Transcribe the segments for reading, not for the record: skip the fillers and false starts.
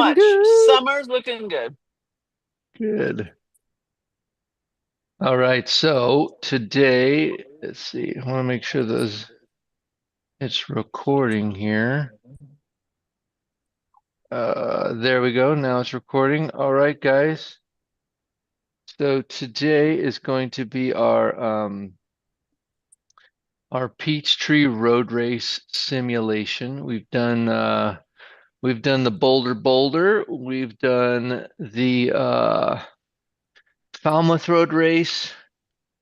looking much. good. Summer's looking good. Good. All right. So today, let's see. I want to make sure it's recording here. There we go. Now it's recording. All right, guys. So today is going to be our Peachtree road race simulation. We've done the Boulder. We've done the Falmouth road race.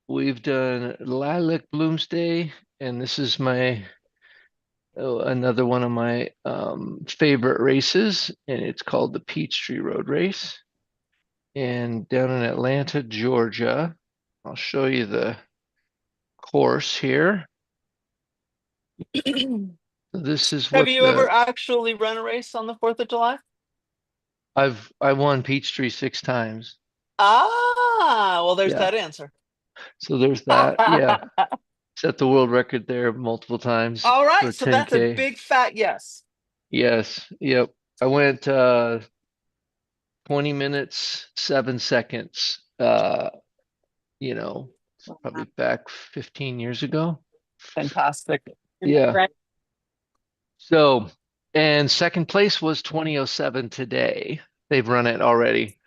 We've done Lilac Bloomsday, and this is another one of my favorite races, and it's called the Peachtree Road Race. And down in Atlanta, Georgia, I'll show you the course here. This is Have what you ever actually run a race on the 4th of July? I won Peachtree 6 times. Ah, well, there's Yeah, that answer. so there's that. Yeah, set the world record there multiple times All right, for so that's a 10K. big fat yes. Yes, yep. I went 20 minutes, 7 seconds, you know, probably back 15 years ago. Fantastic. Yeah. So, and second place was 20:07 today. They've run it already.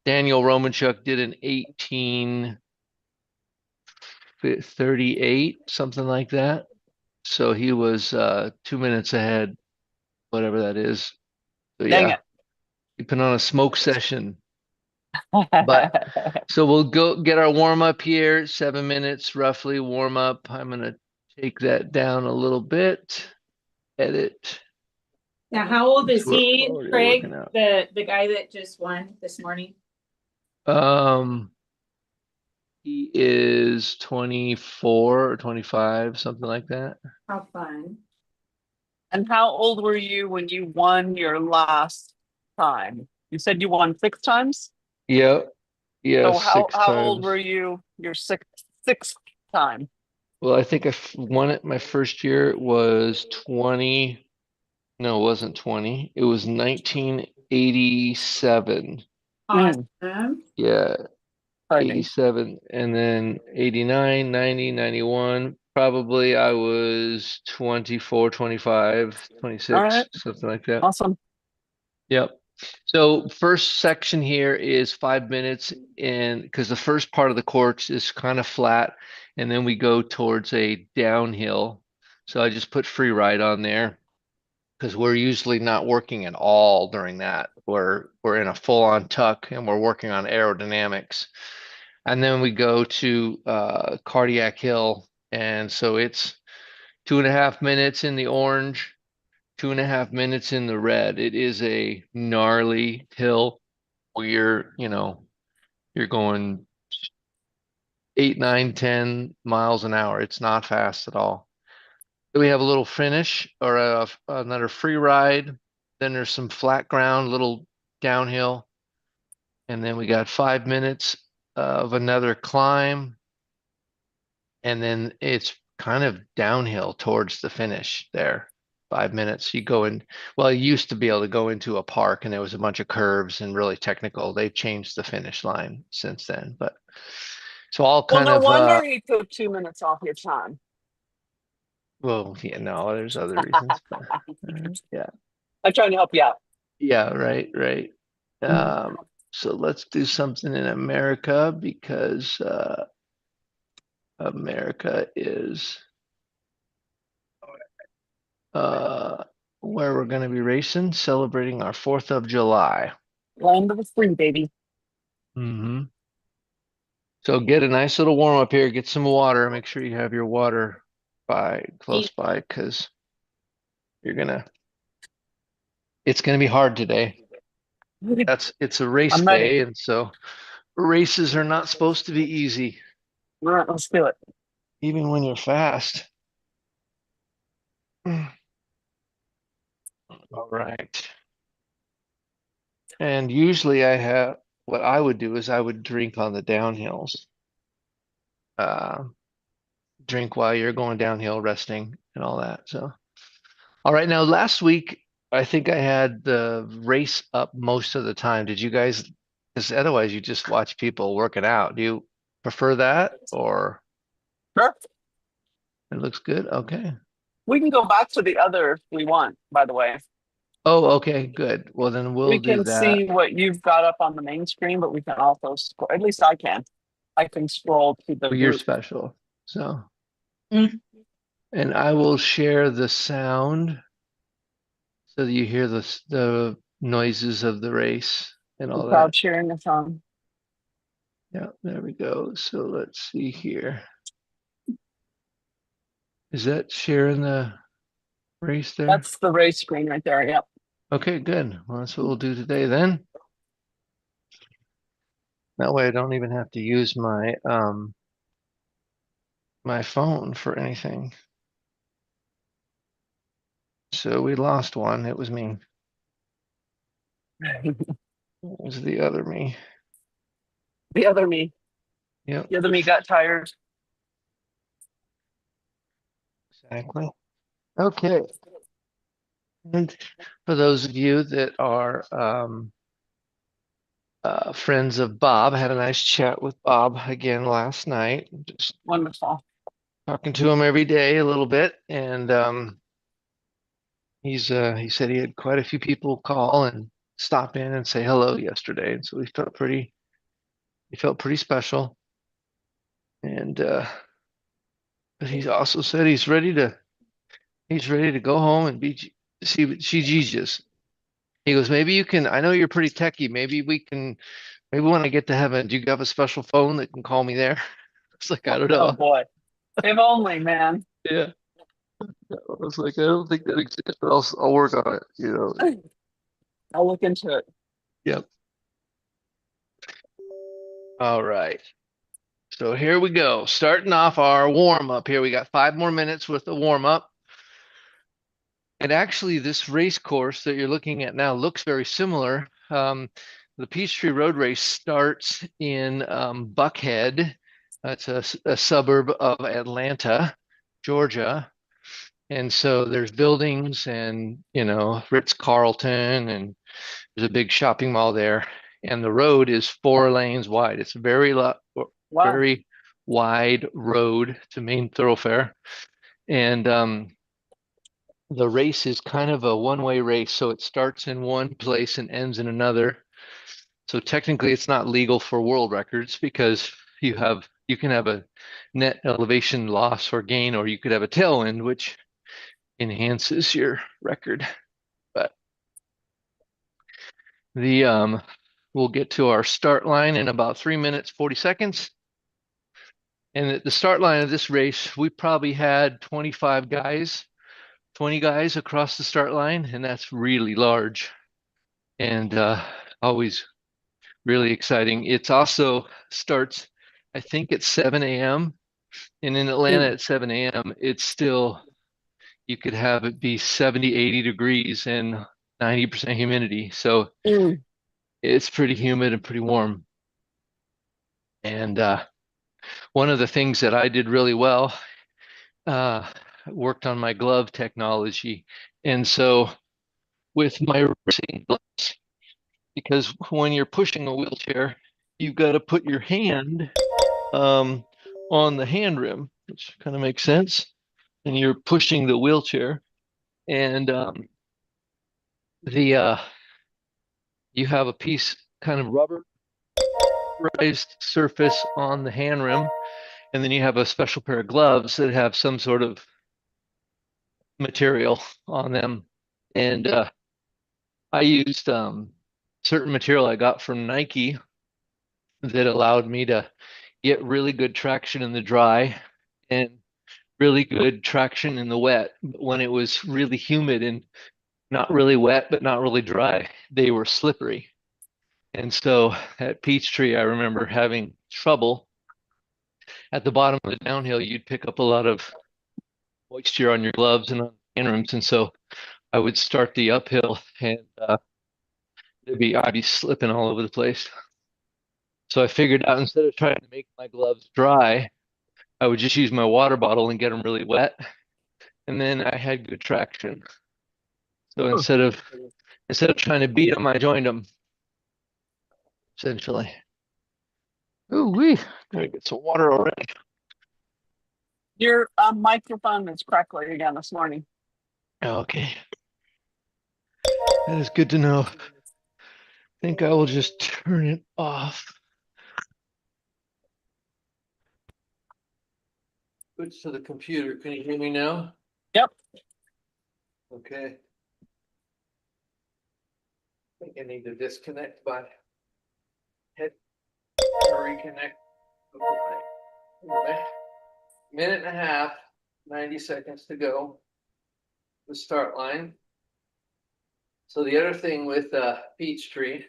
Daniel Romanchuk did an 18:38, something like that. So he was 2 minutes ahead, whatever that is. So Dang yeah, it. he put on a smoke session. But so we'll go get our warm up here, 7 minutes roughly warm up. I'm gonna take that down a little bit, edit. Now, how old Since is we're he, already Craig? working out. The guy that just won this morning? Um, he is 24 or 25, something like that. How fun. And how old were you when you won your last time? You said you won 6 times? Yep. Yes, So how six how old were times. you your sixth time? Well, I think won it my first year. It was 20. No, it wasn't 20. It was 1987. Mm, Awesome. Yeah, exciting. 87. And then 89, 90, 91. Probably I was 24, 25, All right. 26, something like that. Awesome. Yep. So first section here is 5 minutes and because the first part of the course is kind of flat and then we go towards a downhill. So I just put free ride on there because we're usually not working at all during that. We're in a full-on tuck and we're working on aerodynamics. And then we go to cardiac hill. And so it's 2.5 minutes in the orange, 2.5 minutes in the red. It is a gnarly hill where you're going 8, 9, 10 miles an hour. It's not fast at all. Then we have a little finish or another free ride. Then there's some flat ground, little downhill. And then we got 5 minutes of another climb. And then it's kind of downhill towards the finish there. 5 minutes. You go in, well, you used to be able to go into a park and there was a bunch of curves and really technical. They've changed the finish line since then. But so all Well, kind no of wonder you took 2 minutes off your time. well, yeah, no, there's other reasons, but yeah. I'm trying to help you out. Yeah, right. Mhm. Um, so let's do something in America because America is uh, where we're going to be racing, celebrating our 4th of July. Land of the free, baby. Hmm. So get a nice little warm up here, get some water. Make sure you have your water close He, by because you're gonna it's gonna be hard today. It's a race I'm ready. day, and so races are not supposed to be easy, All right, let's do it. even when you're fast. All right. And usually what I would do is I would drink on the downhills. Uh, drink while you're going downhill, resting and all that. So, all right. Now, last week I think I had the race up most of the time. Did you guys? Because otherwise you just watch people working out. Do you prefer that or Sure. it looks good? Okay. We can go back to the other if we want, by the way. Oh, okay, good. Well, then we'll We do can that. see what you've got up on the main screen, but we can also scroll, at least I can. I can scroll to the Well, you're group. special. So, Mm. and I will share the sound so that you hear the noises of the race and The all that. crowd cheering us on. Yeah, there we go. So let's see here. Is that sharing the race there? That's the race screen right there. Yep. Okay, good. Well, that's what we'll do today then. That way I don't even have to use my phone for anything. So we lost one. It was me. It was the other me. The other me. Yep, The other me got tired. exactly. Okay. And for those of you that are friends of Bob, I had a nice chat with Bob again last night. Just Wonderful. talking to him every day a little bit, and he said he had quite a few people call and stop in and say hello yesterday, and so he felt pretty special. And but he's also said he's ready to go home and see Jesus. He goes, maybe you can. I know you're pretty techie. Maybe when I get to heaven, do you have a special phone that can call me there? It's like, I don't Oh know. boy. If only, man. Yeah. I was like, I don't think that exists, but I'll work on it. I'll look into it. Yep. All right. So here we go. Starting off our warm up here. We got 5 more minutes with the warm up. And actually, this race course that you're looking at now looks very similar. The Peachtree Road Race starts in Buckhead. That's a suburb of Atlanta, Georgia. And so there's buildings and, Ritz-Carlton, and there's a big shopping mall there. And the road is 4 lanes wide. It's a Wow. very wide road to main thoroughfare. And the race is kind of a one-way race. So it starts in one place and ends in another. So technically it's not legal for world records because you can have a net elevation loss or gain, or you could have a tailwind, which enhances your record. But we'll get to our start line in about 3 minutes, 40 seconds. And at the start line of this race, we probably had 20 guys across the start line, and that's really large and always really exciting. It's also starts, I think, at 7 a.m. And in Atlanta Mm, at 7 a.m., it's still, you could have it be 70, 80 degrees and 90% humidity. So mm. it's pretty humid and pretty warm. And one of the things that I did really well, worked on my glove technology. And so with my racing gloves, because when you're pushing a wheelchair, you've got to put your hand um, on the hand rim, which kind of makes sense. And you're pushing the wheelchair, and the you have a piece kind of rubberized surface on the hand rim, and then you have a special pair of gloves that have some sort of material on them. And I used certain material I got from Nike that allowed me to get really good traction in the dry and really good traction in the wet. But when it was really humid and not really wet, but not really dry, they were slippery. And so at Peachtree, I remember having trouble at the bottom of the downhill. You'd pick up a lot of moisture on your gloves and on hand rims. And so I would start the uphill and I'd be slipping all over the place. So I figured out instead of trying to make my gloves dry, I would just use my water bottle and get them really wet. And then I had good traction. So instead of trying to beat them, I joined them, essentially. Ooh wee, gotta get some water already. Your microphone is crackling again this morning. Okay, that is good to know. I think I will just turn it off. Switch to the computer. Can you hear me now? Yep. Okay. I think I need to disconnect my head or reconnect. Okay. Minute and a half, 90 seconds to go. The start line. So the other thing with Peachtree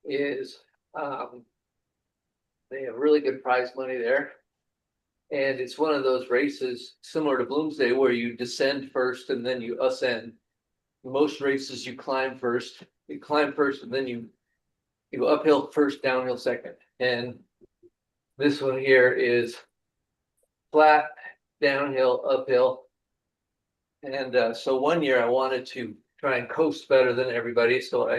is they have really good prize money there. And it's one of those races similar to Bloomsday where you descend first and then you ascend. Most races you climb first. You climb first and then you go uphill first, downhill second. And this one here is flat, downhill, uphill. And so one year I wanted to try and coast better than everybody. So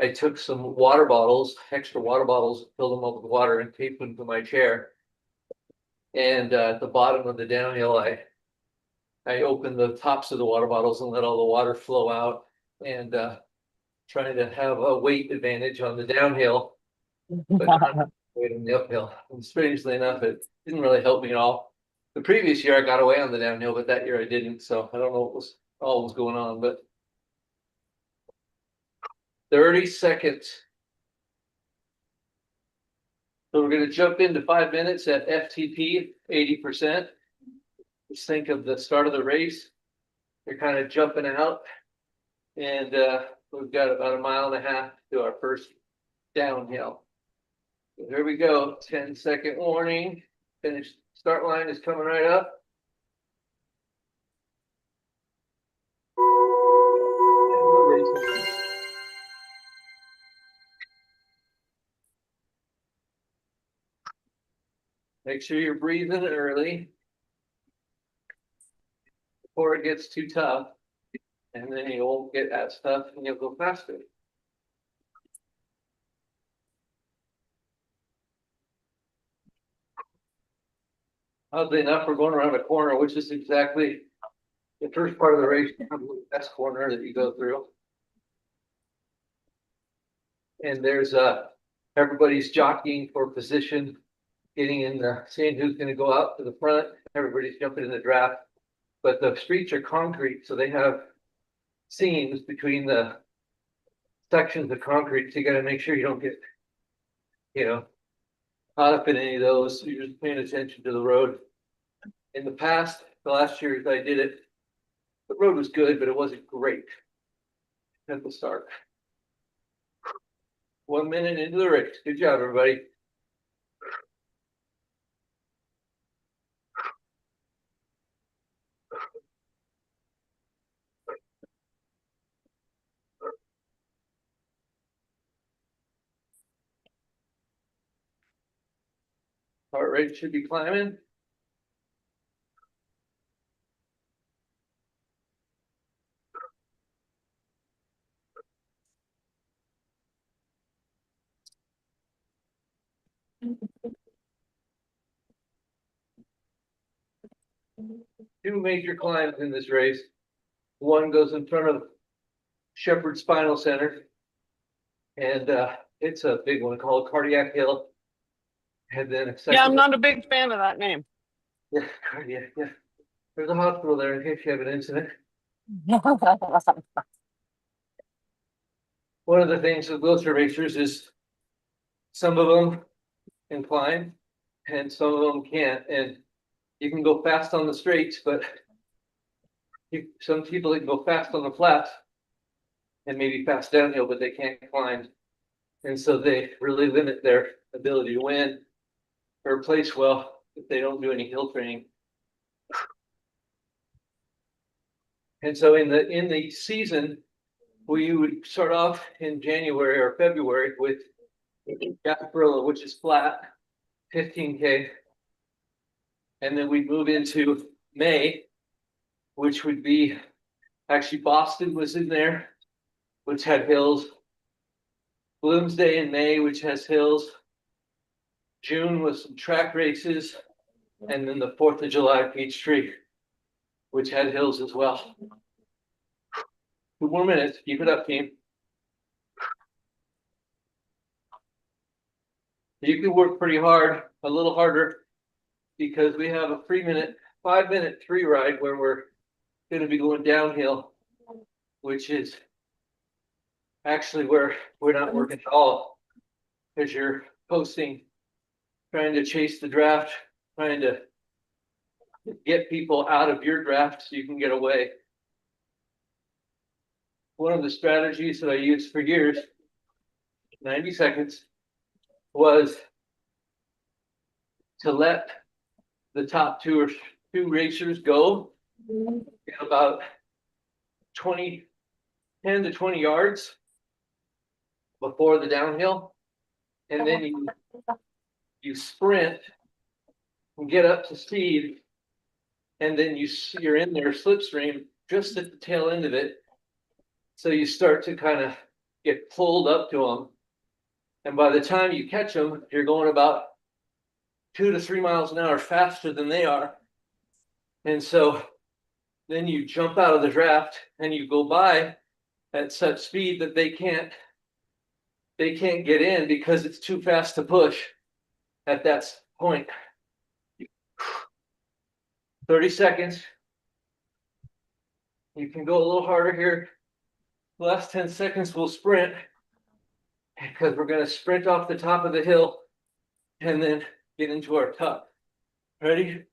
I took some water bottles, extra water bottles, filled them up with water and taped them to my chair. And at the bottom of the downhill, I opened the tops of the water bottles and let all the water flow out, and trying to have a weight advantage on the downhill, but not weight on the uphill. And strangely enough, it didn't really help me at all. The previous year I got away on the downhill, but that year I didn't. So I don't know what was going on, but 30 seconds. So we're going to jump into 5 minutes at FTP 80%. Just think of the start of the race. You're kind of jumping out, and we've got about 1.5 miles to our first downhill. So here we go. 10-second warning. Finish. Start line is coming right up. Make sure you're breathing early before it gets too tough, and then you won't get as tough and you'll go faster. Oddly enough, we're going around a corner, which is exactly the first part of the race, the best corner that you go through. And there's everybody's jockeying for position, getting in the seeing who's going to go out to the front. Everybody's jumping in the draft, but the streets are concrete, so they have seams between the sections of concrete. So you got to make sure you don't get, caught up in any of those. So you're just paying attention to the road. In the past, the last years I did it, the road was good, but it wasn't great at the start. 1 minute into the race. Good job, everybody. Heart rate should be climbing. Two major climbs in this race. One goes in front of Shepherd Spinal Center, and it's a big one called Cardiac Hill. And then a second. Yeah, I'm not a big fan of that name. Yeah, cardiac. Yeah, there's a hospital there in case you have an incident. One of the things with wheelchair racers is some of them can climb and some of them can't, and you can go fast on the straights, but some people can go fast on the flats and maybe fast downhill, but they can't climb, and so they really limit their ability to win or place well if they don't do any hill training. And so in the season, we would start off in January or February with Gasparilla, which is flat, 15K. And then we'd move into May, which would be Actually, Boston was in there, which had hills. Bloomsday in May, which has hills. June was some track races, and then the 4th of July Peachtree, which had hills as well. 2 more minutes. Keep it up, team. You can work pretty hard, a little harder, because we have a 5-minute free ride where we're going to be going downhill, which is actually where we're not working at all, because you're posting, trying to chase the draft, trying to get people out of your draft so you can get away. One of the strategies that I used for years, 90 seconds, was to let the top two racers go about 10 to 20 yards before the downhill. And then you sprint and get up to speed. And then you're in their slipstream just at the tail end of it. So you start to kind of get pulled up to them. And by the time you catch them, you're going about 2 to 3 miles an hour faster than they are. And so then you jump out of the draft and you go by at such speed that they can't get in because it's too fast to push at that point. 30 seconds. You can go a little harder here. The last 10 seconds we'll sprint because we're going to sprint off the top of the hill and then get into our top. Ready?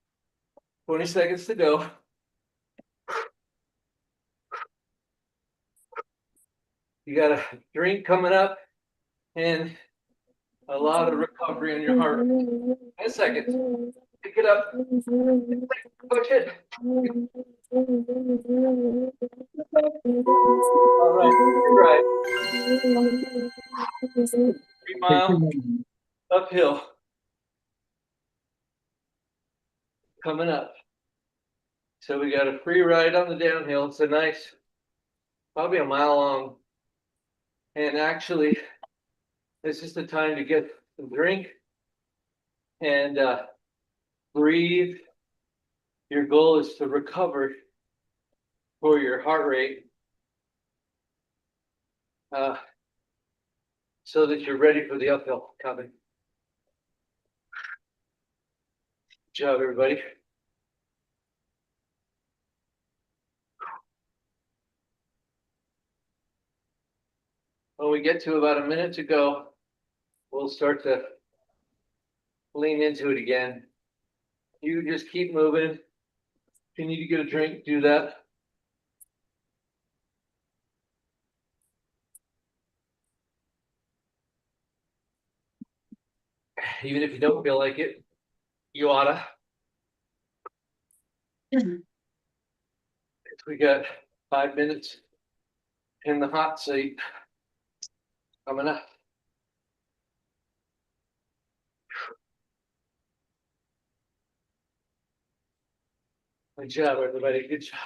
20 seconds to go. You got a drink coming up and a lot of recovery in your heart. 10 seconds. Pick it up. Push it. All right. 3 mile uphill. Coming up. So we got a free ride on the downhill. It's a nice, probably a mile long. And actually, this is the time to get some drink and breathe. Your goal is to recover for your heart rate so that you're ready for the uphill coming. Good job, everybody. When we get to about a minute to go, we'll start to lean into it again. You just keep moving. If you need to get a drink, do that. Even if you don't feel like it, you oughta. We got 5 minutes in the hot seat coming up. Good job, everybody. Good job.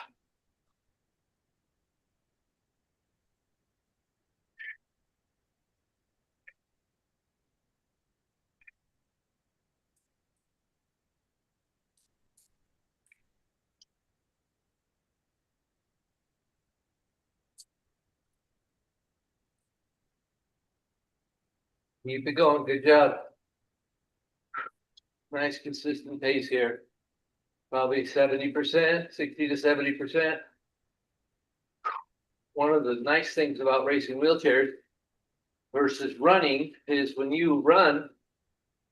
Keep it going. Good job. Nice consistent pace here. Probably 70%, 60 to 70%. One of the nice things about racing wheelchairs versus running is when you run,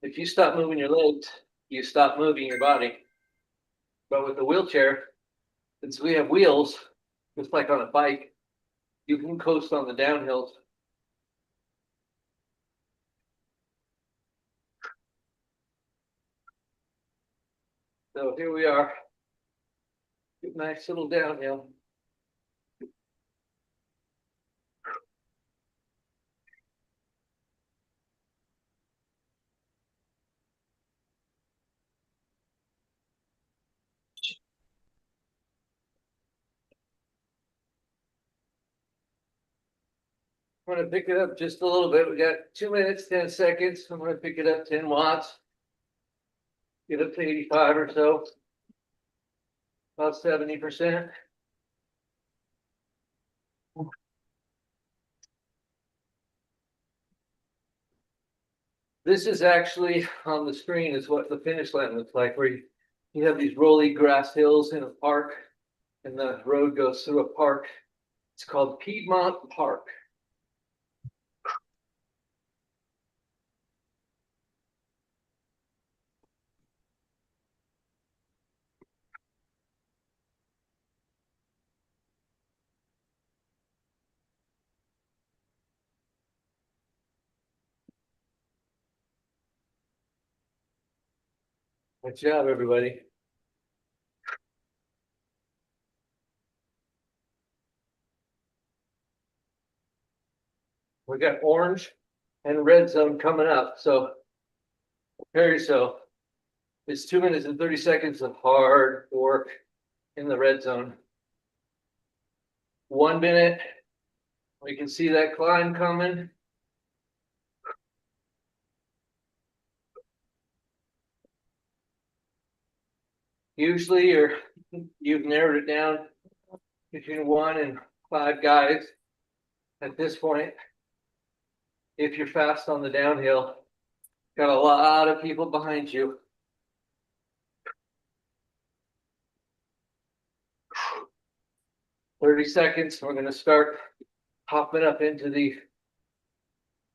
if you stop moving your legs, you stop moving your body. But with the wheelchair, since we have wheels, just like on a bike, you can coast on the downhills. So here we are. Nice little downhill. I'm gonna pick it up just a little bit. We got 2 minutes, 10 seconds. I'm gonna pick it up 10 watts. Get up to 85 or so. About 70%. This is actually on the screen is what the finish line looks like, where you have these rolly grass hills in a park, and the road goes through a park. It's called Piedmont Park. Good job, everybody. We got orange and red zone coming up, so prepare yourself. It's 2 minutes and 30 seconds of hard work in the red zone. 1 minute. We can see that climb coming. Usually you've narrowed it down between 1 and 5 guys at this point. If you're fast on the downhill, got a lot of people behind you. "30 seconds. We're going to start hopping up into the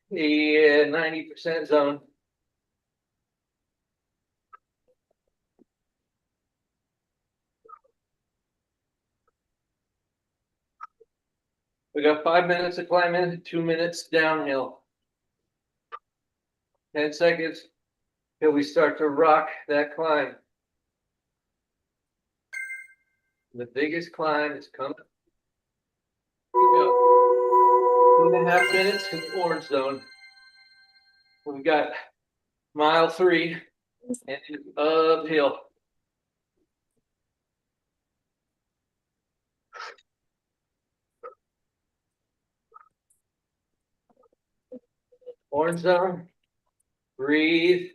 90% zone. We got 5 minutes of climbing, 2 minutes downhill. 10 seconds till we start to rock that climb. The biggest climb is coming. Here we go. 2.5 minutes to the orange zone. We've got mile 3 and it's uphill. Orange zone. Breathe.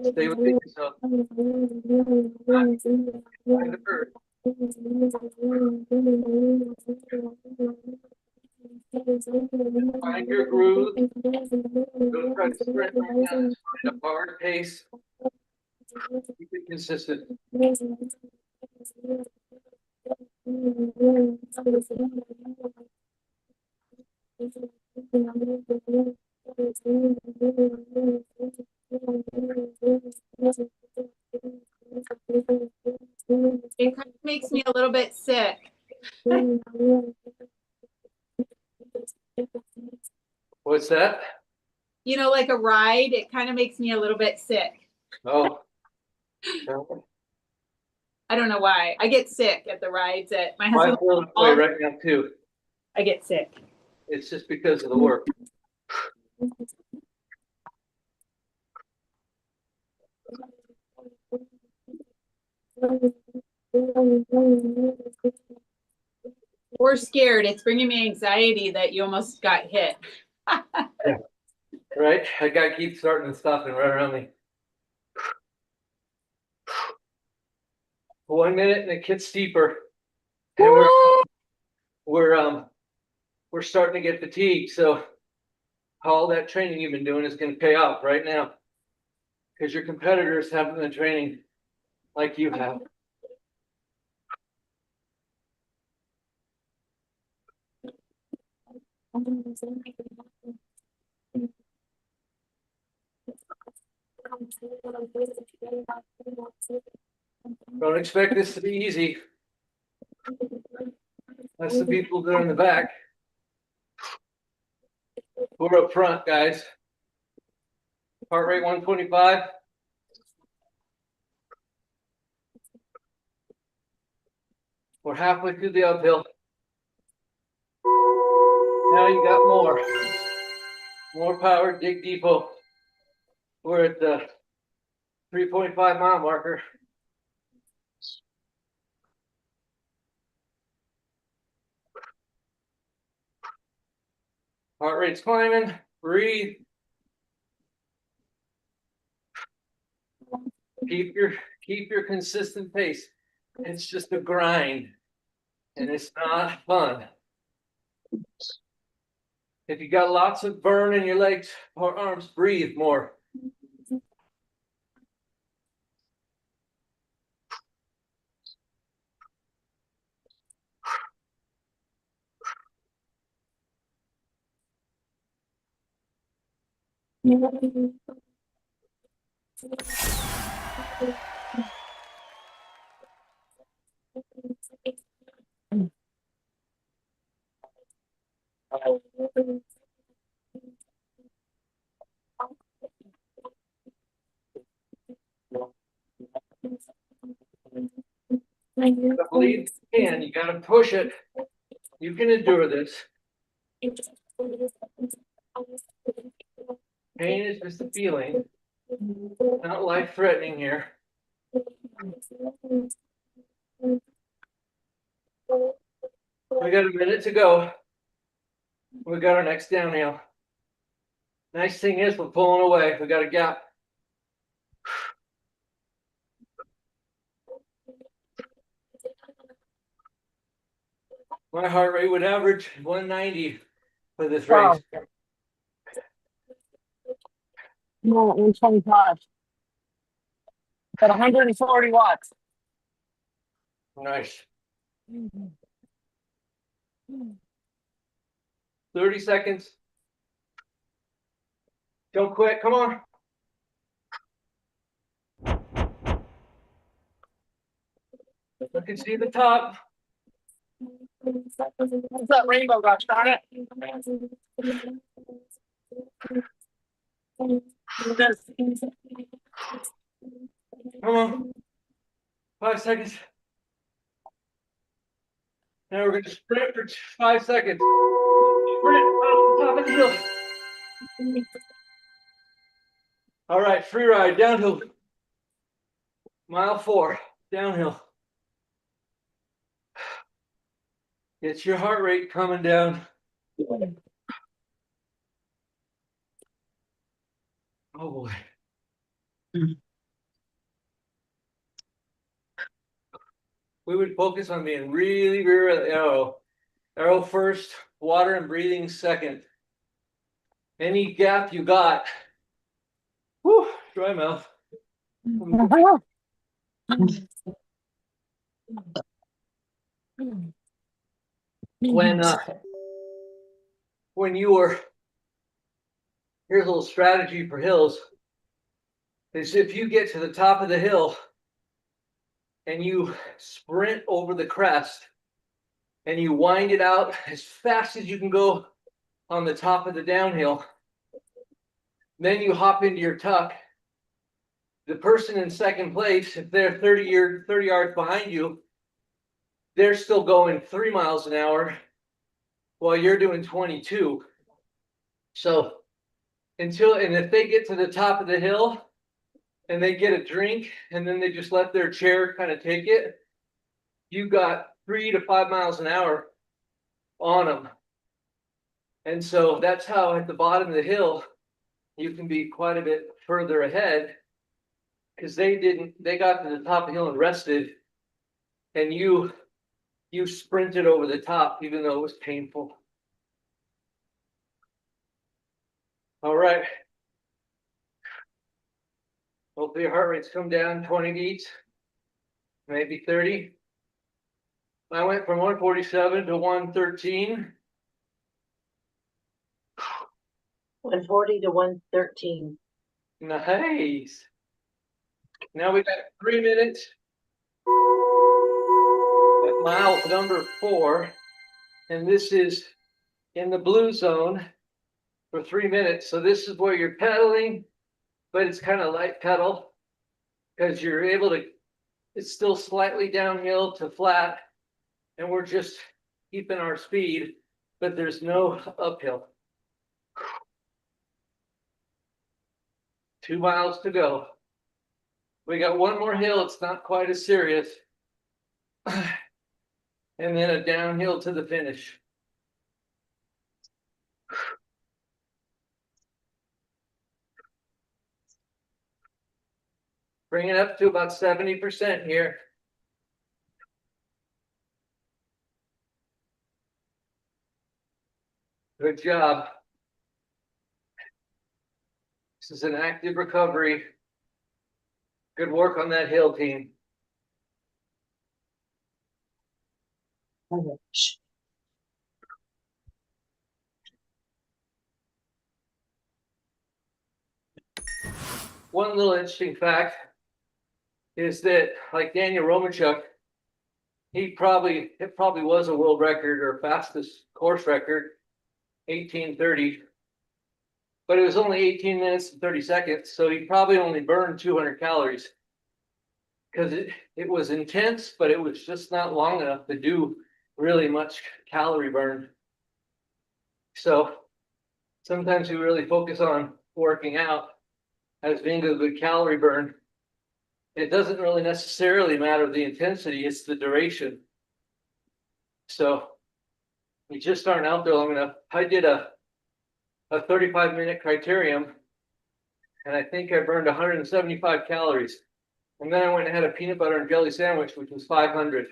Stay with yourself. Find the bird. Find your groove. Don't try to sprint right now. Just find a hard pace. Keep it consistent. It kind of makes me a little bit sick. What's that? You know, like a ride, it kind of makes me a little bit sick. Oh. I don't know why. I get sick at the rides at my I husband. feel that way right now too. I get sick. It's just because of the work. Or scared. It's bringing me anxiety that you almost got hit. Yeah. Right? That guy keeps starting and stopping right around me. 1 minute and it gets steeper. And we're starting to get fatigued. So all that training you've been doing is going to pay off right now. Because your competitors haven't been training like you have. Don't expect this to be easy. That's the people that are in the back. We're up front, guys. Heart rate 125. We're halfway through the uphill. Now you got more. More power, dig deeper. We're at the 3.5 mile marker. Heart rate's climbing. Breathe. Keep your consistent pace. It's just a grind, and it's not fun. If you got lots of burn in your legs or arms, breathe more. I believe you can. You got to push it. You can endure this. Pain is just a feeling, not life-threatening here. We got a minute to go. We got our next downhill. Nice thing is we're pulling away. We got a gap. My heart rate would average 190 for this race. No, 125. At 140 watts. Nice. 30 seconds. Don't quit. Come on. I can see the top. What's that rainbow, gosh darn it? Come on. 5 seconds. Now we're going to sprint for 5 seconds. Sprint off the top of the hill. All right, free ride, downhill. Mile 4, downhill. Get your heart rate coming down. Oh boy. We would focus on being really arrow first, water and breathing second. Any gap you got, whew, dry mouth. When you were, here's a little strategy for hills, is if you get to the top of the hill and you sprint over the crest and you wind it out as fast as you can go on the top of the downhill, then you hop into your tuck. The person in second place, if they're 30 yards behind you, they're still going 3 miles an hour while you're doing 22. So if they get to the top of the hill and they get a drink and then they just let their chair kind of take it, you got 3 to 5 miles an hour on them. And so that's how at the bottom of the hill, you can be quite a bit further ahead, because they got to the top of the hill and rested, and you sprinted over the top even though it was painful. All right. Hopefully your heart rate's come down 20 beats, maybe 30. I went from 147 to 113. 140 to 113. Nice. Now we got 3 minutes at mile number 4, and this is in the blue zone for 3 minutes. So this is where you're pedaling, but it's kind of light pedal because you're able to, it's still slightly downhill to flat, and we're just keeping our speed, but there's no uphill. 2 miles to go. We got one more hill. It's not quite as serious. And then a downhill to the finish. Bring it up to about 70% here. Good job. This is an active recovery. Good work on that hill, team. One little interesting fact is that, like Daniel Romanchuk, it probably was a world record or fastest course record, 18:30, but it was only 18 minutes and 30 seconds, so he probably only burned 200 calories because it was intense, but it was just not long enough to do really much calorie burn. So sometimes we really focus on working out as being a good calorie burn. It doesn't really necessarily matter the intensity, it's the duration. So we just aren't out there long enough. I did a 35-minute criterium, and I think I burned 175 calories. And then I went and had a peanut butter and jelly sandwich, which was 500.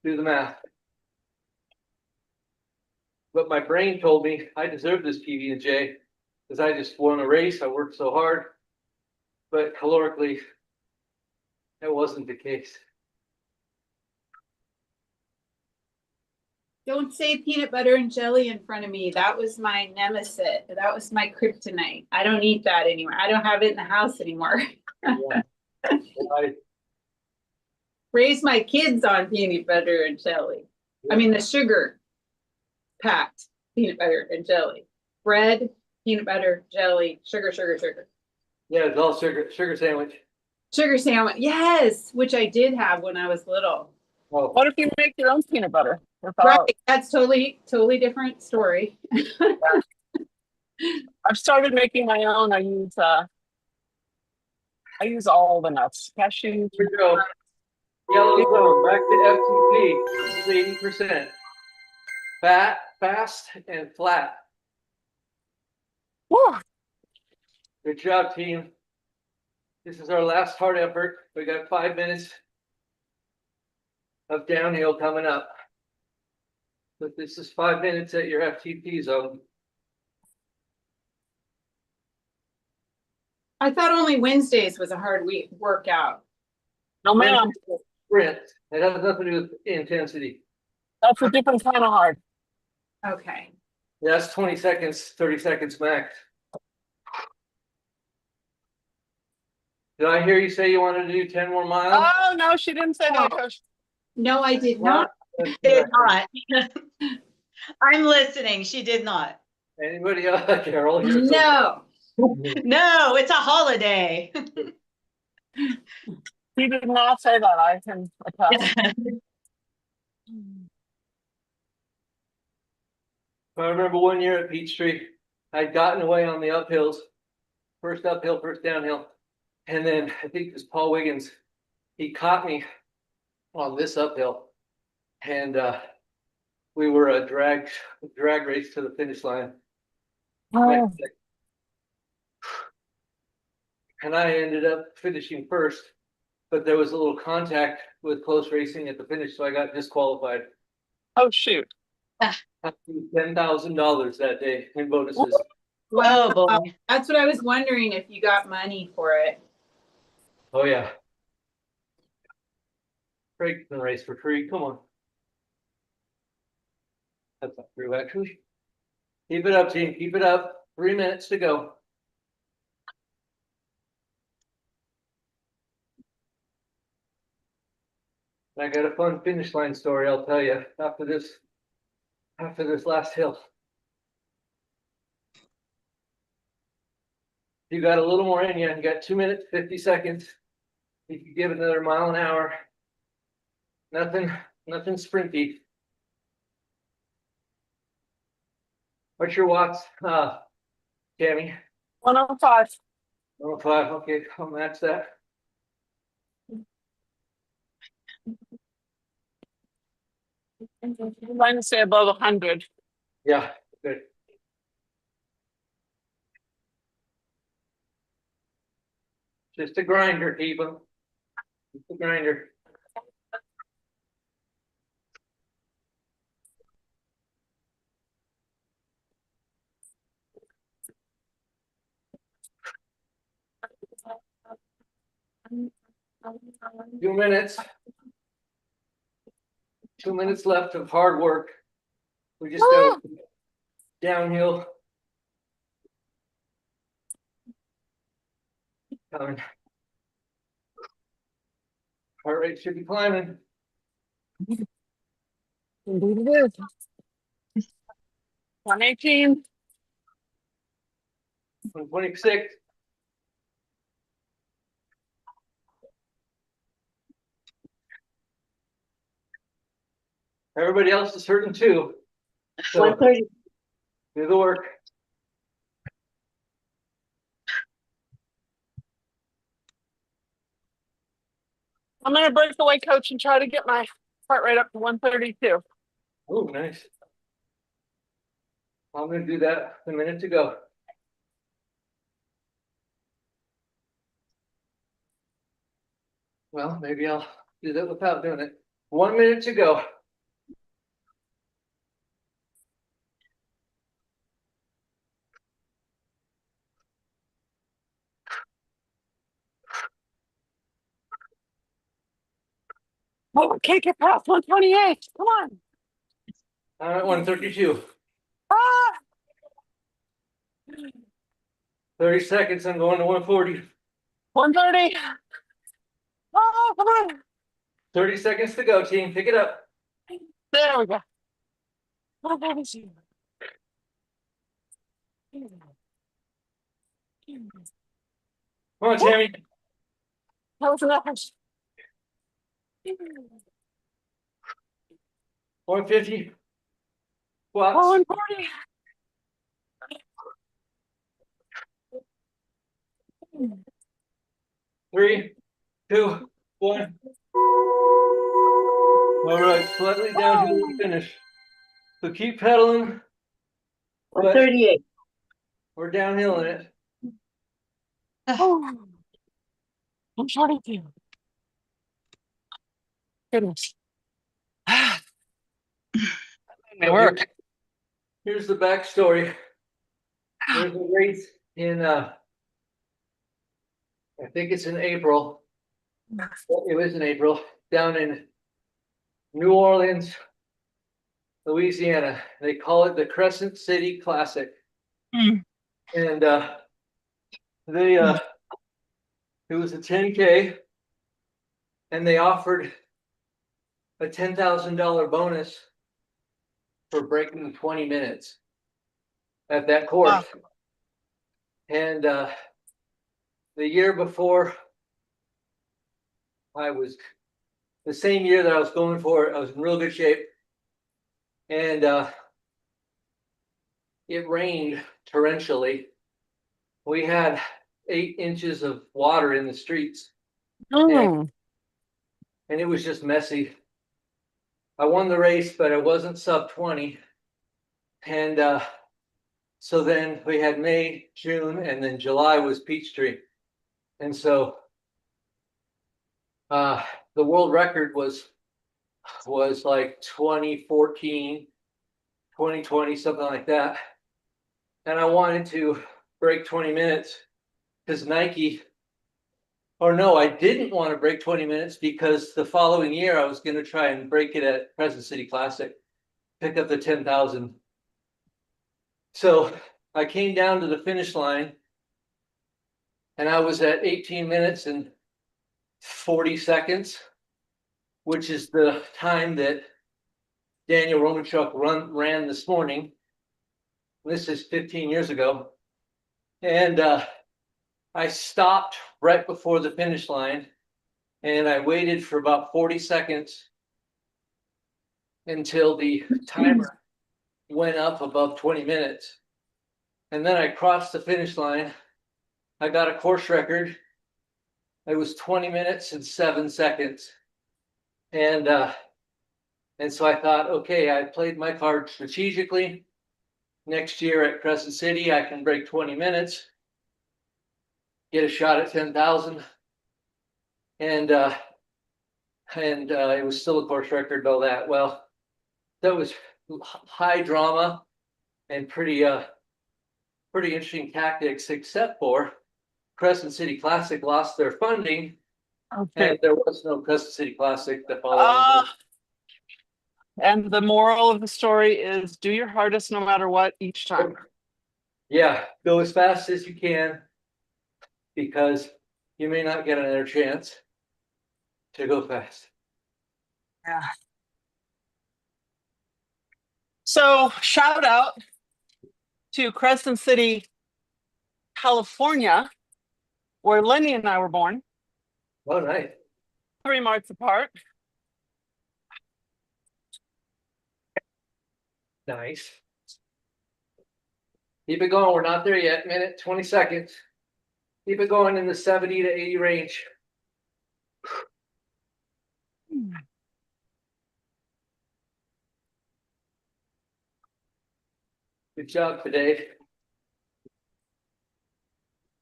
Do the math. But my brain told me I deserved this PB&J because I just won a race. I worked so hard. But calorically, that wasn't the case. Don't say peanut butter and jelly in front of me. That was my nemesis. That was my kryptonite. I don't eat that anymore. I don't have it in the house anymore. Yeah. I, Raise my kids on peanut butter and jelly. I mean, the sugar packed peanut butter and jelly. Bread, peanut butter, jelly, sugar, sugar, sugar. yeah, it's all sugar sandwich. Sugar sandwich. Yes, which I did have when I was little. Oh, What if you make your own peanut butter? Right. That's totally different story. I've started making my own. I use all the nuts. Cashew. here we go. Yellow zone, back to FTP. This is 80%. Fat, fast, and flat. Whew. Good job, team. This is our last hard effort. We got 5 minutes of downhill coming up. But this is 5 minutes at your FTP zone. I thought only Wednesdays was a hard week workout. No, ma'am. Sprint. It has nothing to do with intensity. That's a different kind of hard. Okay. Yeah, that's 20 seconds, 30 seconds max. Did I hear you say you wanted to do 10 more miles? Oh, no, she didn't say that, Coach. No, I did not. Did not. I'm listening. She did not. Anybody else? Carol? You're so- No. No, it's a holiday. She did not say that. I can attest. I remember one year at Peachtree, I'd gotten away on the uphills, first uphill, first downhill. And then I think it was Paul Wiggins, he caught me on this uphill. And we were a drag race to the finish line. Oh, And I ended up finishing first, but there was a little contact with close racing at the finish, so I got disqualified. oh, shoot. $10,000 that day in bonuses. Oh, boy. That's what I was wondering, if you got money for it. Oh yeah. Craig can race for free. Come on. That's not true, actually. Keep it up, team. Keep it up. 3 minutes to go. I got a fun finish line story, I'll tell you, after this last hill. You got a little more in you. You got 2 minutes, 50 seconds. You could give it another mile an hour. Nothing sprinty. What's your watts, Tammy? 105. 105. Okay, I'll match that. I'm trying to say above 100. Yeah, good. Just a grinder, people. Just a grinder. Few minutes. 2 minutes left of hard work. We just go downhill. Coming. Heart rate should be climbing. Indeed it is. 118. 126. Everybody else is hurting too. So 130. do the work. I'm gonna break away, coach, and try to get my heart rate up to 132. Oh, nice. I'm gonna do that a minute to go. Well, maybe I'll do that without doing it. 1 minute to go. Oh, I can't get past 128. Come on. I'm at 132. Ah! 30 seconds, I'm going to 140. 130. Oh, come on. 30 seconds to go, team. Pick it up. There we go. 132. Come on, Tammy. That was enough. 150. Squats. 140. 3, 2, 1. All right, slightly downhill to finish. So keep pedaling. But 138. we're downhill in it. Oh, I'm trying to. Goodness. May work. Here's the backstory. There's a race in I think it's in April. It was in April down in New Orleans, Louisiana. They call it the Crescent City Classic. Mm. And they it was a 10K and they offered a $10,000 bonus for breaking 20 minutes at that course. Wow. And the year before, the same year that I was going for it, I was in real good shape. And it rained torrentially. We had 8 inches of water in the streets. Mm. And it was just messy. I won the race, but I wasn't sub 20. And so then we had May, June, and then July was Peachtree. And so the world record was like 2014, 2020, something like that. And I wanted to break 20 minutes because Nike, or no, I didn't want to break 20 minutes because the following year I was going to try and break it at Crescent City Classic, pick up the 10,000. So I came down to the finish line and I was at 18 minutes and 40 seconds, which is the time that Daniel Romanchuk ran this morning. This is 15 years ago. And I stopped right before the finish line and I waited for about 40 seconds until the timer went up above 20 minutes. And then I crossed the finish line. I got a course record. It was 20 minutes and 7 seconds. And so I thought, okay, I played my card strategically. Next year at Crescent City, I can break 20 minutes. get a shot at 10,000. And it was still a course record and all that. Well, that was high drama and pretty interesting tactics, except for Crescent City Classic lost their funding, Okay. and there was no Crescent City Classic the following Uh, year. and the moral of the story is do your hardest no matter what each time. Yeah, go as fast as you can because you may not get another chance to go fast. Yeah. So shout out to Crescent City, California, where Lenny and I were born, Oh, nice. 3 months apart. Nice. Keep it going. We're not there yet. Minute, 20 seconds. Keep it going in the 70 to 80 range. Good job today.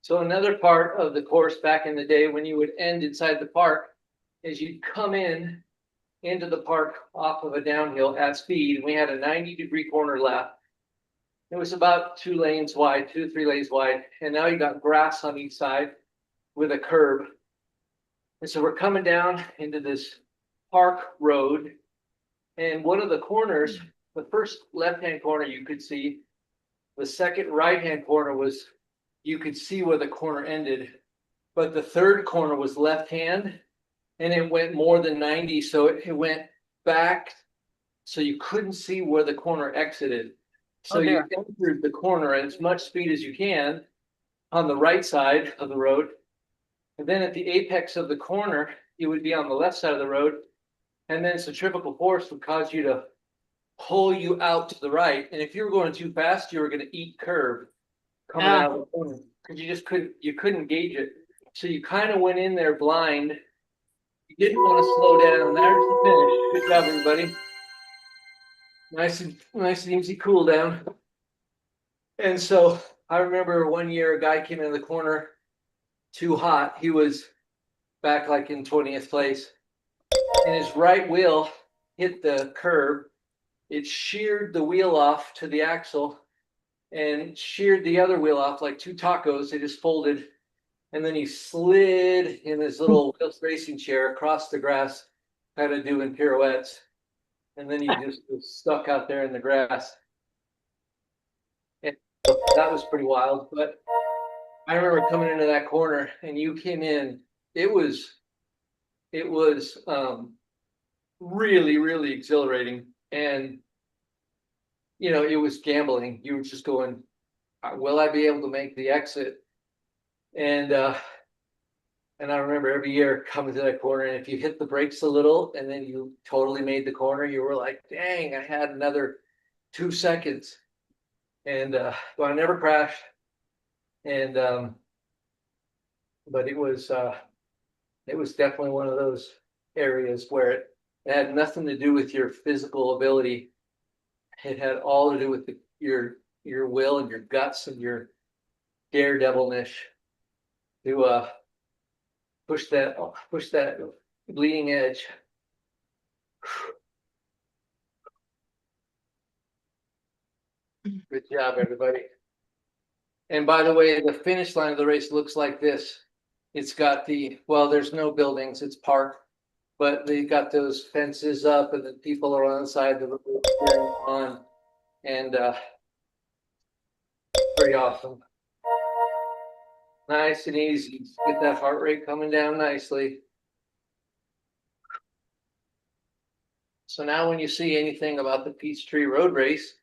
So another part of the course back in the day when you would end inside the park is you'd come in into the park off of a downhill at speed. And we had a 90-degree corner left. It was about 2 lanes wide, 2 to 3 lanes wide. And now you got grass on each side with a curb. And so we're coming down into this park road. And one of the corners, the first left-hand corner you could see, the second right-hand corner was, you could see where the corner ended. But the third corner was left-hand and it went more than 90. So it went back. So you couldn't see where the corner exited. So you entered the corner at as much speed as you can on the right side of the road. And then at the apex of the corner, you would be on the left side of the road. And then centrifugal force would cause you to pull you out to the right. And if you were going too fast, you were going to eat curb coming out of the corner because you just couldn't gauge it. So you kind of went in there blind. You didn't want to slow down. There's the finish. Good job, everybody. Nice and easy cool down. And so I remember one year a guy came in the corner too hot. He was back like in 20th place. And his right wheel hit the curb. It sheared the wheel off to the axle and sheared the other wheel off like 2 tacos. They just folded. And then he slid in his little racing chair across the grass, kind of doing pirouettes. And then he just was stuck out there in the grass. And that was pretty wild. But I remember coming into that corner and you came in. It was really, really exhilarating. And, you know, it was gambling. You were just going, will I be able to make the exit? And I remember every year coming to that corner, and if you hit the brakes a little and then you totally made the corner, you were like, dang, I had another 2 seconds. And but I never crashed. And but it was definitely one of those areas where it had nothing to do with your physical ability. It had all to do with your will and your guts and your daredevilness to push that bleeding edge. Good job, everybody. And by the way, the finish line of the race looks like this. It's got there's no buildings, it's park, but they got those fences up and the people are on the side of the road cheering on. And pretty awesome. Nice and easy. Get that heart rate coming down nicely. So now when you see anything about the Peachtree Road Race,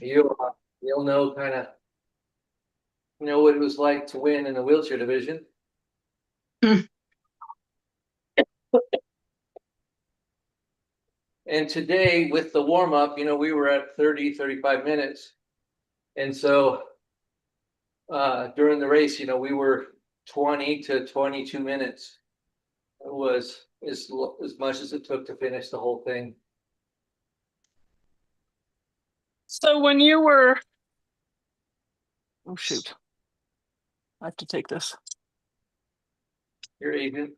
you'll know kind of what it was like to win in the wheelchair division. And today with the warm up, we were at 35 minutes. And so during the race, we were 20 to 22 minutes. It was as much as it took to finish the whole thing. So when you were, oh shoot, I have to take this. Your agent.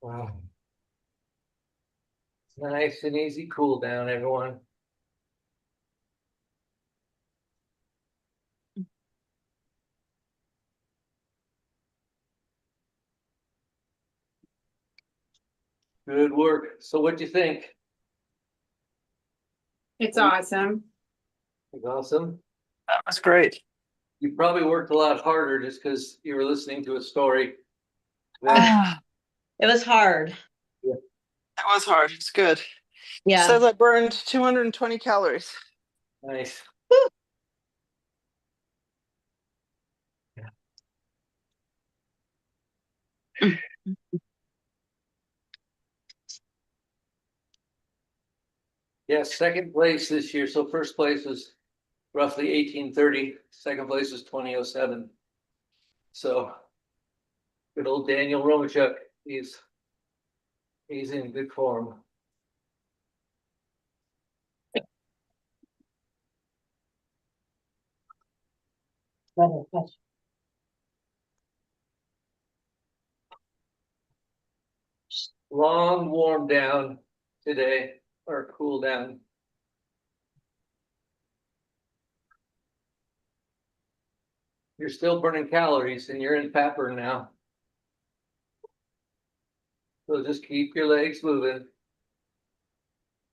Wow. Nice and easy cool down, everyone. Good work. So what'd you think? It's awesome. It's awesome. That was great. You probably worked a lot harder just because you were listening to a story. Ah, It was hard. that was hard. It's good. Yeah. Says I burned 220 calories. Nice. Yes, second place this year. So first place was roughly 1830. Second place was 2007. So good old Daniel Romachuk. He's in good form. Long warm down today, or cool down. You're still burning calories and you're in fat burn now. So just keep your legs moving.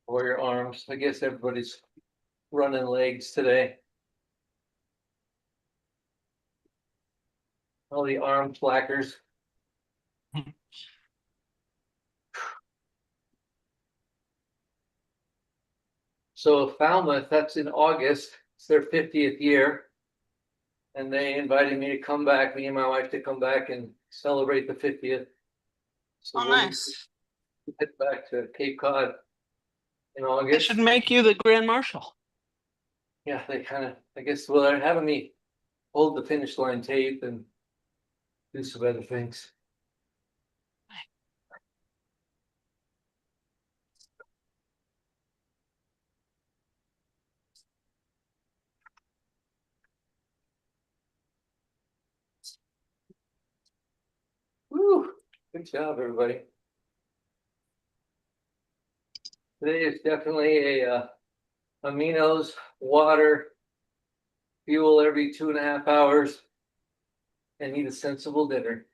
Or your arms. I guess everybody's running legs today. All the arm slackers. So Falmouth, that's in August. It's their 50th year. And they invited me to come back, me and my wife, to come back and celebrate the 50th. So Oh, we'll nice. head back to Cape Cod in They August. should make you the Grand Marshal. Yeah, they kind of, I guess, well, they're having me hold the finish line tape and do some other things. Woo, good job, everybody. Today is definitely a aminos, water, fuel every 2.5 hours, and eat a sensible dinner.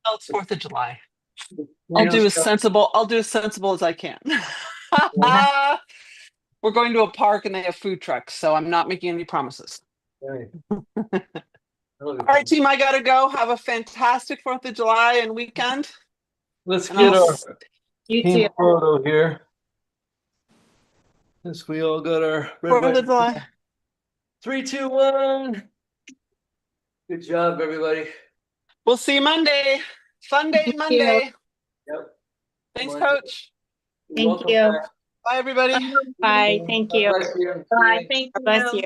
Well, it's 4th of July. You I'll know, do as stuff- sensible as I can. We're going to a park and they have food trucks, so I'm not making any promises. Right. All right, team, I gotta go. Have a fantastic 4th of July and weekend. Let's And get I'll our s- You team too. photo here. Since we all got our red, 4th white, of July. 3, 2, 1. Good job, everybody. We'll see you Monday. Fun day Thank you. Monday. Yep. Thanks, Monday. Coach. Thank Welcome you. back. Bye, everybody. Bye. Thank God you. bless you. Bye. Thank Bless you. you.